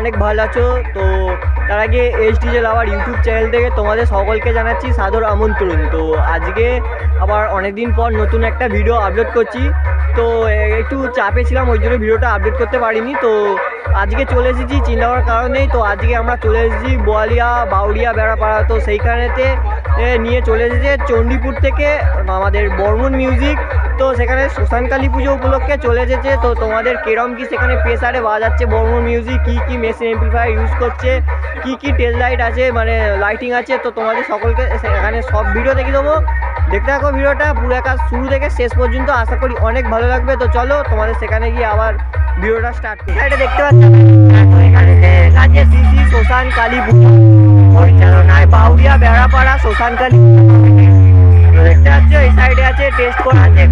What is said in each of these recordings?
অনেক ভালো আছো। তো তার আগে এইচডিজে লাভার ইউটিউব চ্যানেল থেকে তোমাদের সকলকে জানাচ্ছি সাদর আমন্ত্রণ। তো আজকে আবার অনেক দিন পর নতুন একটা ভিডিও আপলোড করছি। তো একটু চাপে ছিলাম, ওই জন্য ভিডিওটা আপলোড করতে পারিনি। তো আজকে চলে এসেছি চিন্তা করার কারণেই। তো আজকে আমরা চলে এসেছি বোয়ালিয়া বাউরিয়া বেড়াপাড়া। তো সেইখানেতে নিয়ে চলে এসেছে চণ্ডীপুর থেকে আমাদের বর্মন মিউজিক। তো সেখানে শ্মশানকালী পুজো উপলক্ষে চলে এসেছে। তো তোমাদের কেরম কি সেখানে প্রেসারে বাজাচ্ছে বর্মন মিউজিক, কী মেশিন এমপ্লিফায়ার ইউজ করছে, কী টেল লাইট আছে, মানে লাইটিং আছে, তো তোমাদের সকলকে এখানে সব ভিডিও দেখিয়ে দেবো। দেখতে থাকো ভিডিওটা পুরো একা শুরু থেকে শেষ পর্যন্ত, আশা করি অনেক ভালো লাগবে। তো চলো তোমাদের সেখানে গিয়ে আবার ভিডিওটা স্টার্ট করি। এটা দেখতে পাচ্ছি শ্মশানকালী পুজো পরিচালনায় বাউরিয়া বেড়াপাড়া শ্মশানকালী দেখতে পাচ্ছ। এই সাইডে আছে টেস্ট করা আছে,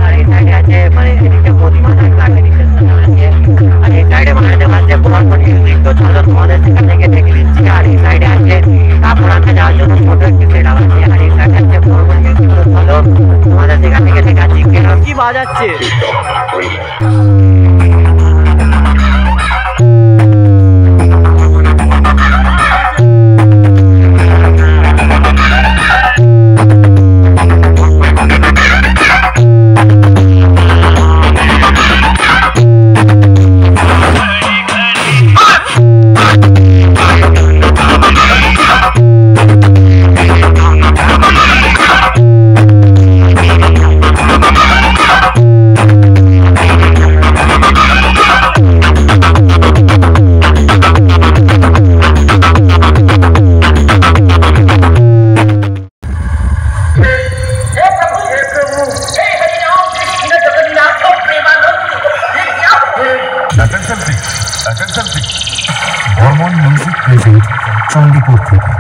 আর এই সাইডে আছে মানে প্রতিমা আছে, আর এই সাইডে বানাতে পারছে বর্মন মিউজিক। তো চলো তোমাদের সেখান থেকে দেখে দিচ্ছি। আর এই সাইডে আছে তারপর আনতে যাওয়ার জন্য ছোট একটি সেটা আছে, আর এই সাইডে আছে বর্মন মিউজিক। তো চলো তোমাদের সেখান থেকে দেখাচ্ছি কেরম কি বাজাচ্ছে। বর্মন মিউজিক প্রেজেন্ট চণ্ডীপুর থেকে।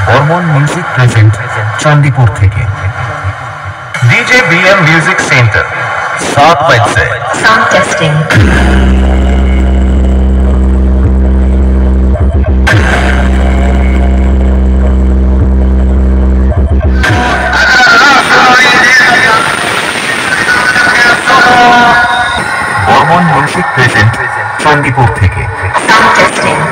বর্মন মিউজিক প্রেজেন্ট চণ্ডীপুর থেকে। डीजे बीएम म्यूजिक सेंटर 7 बजे sound testing. Barman music present Chandipur থেকে। Sound testing.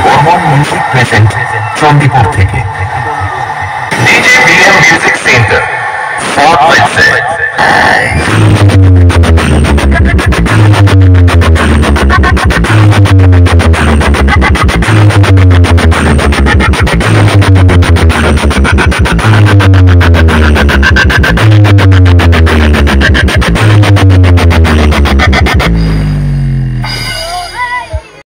Barman music present Chandipur থেকে। डीजे बीएम म्यूजिक सेंटर 7 बजे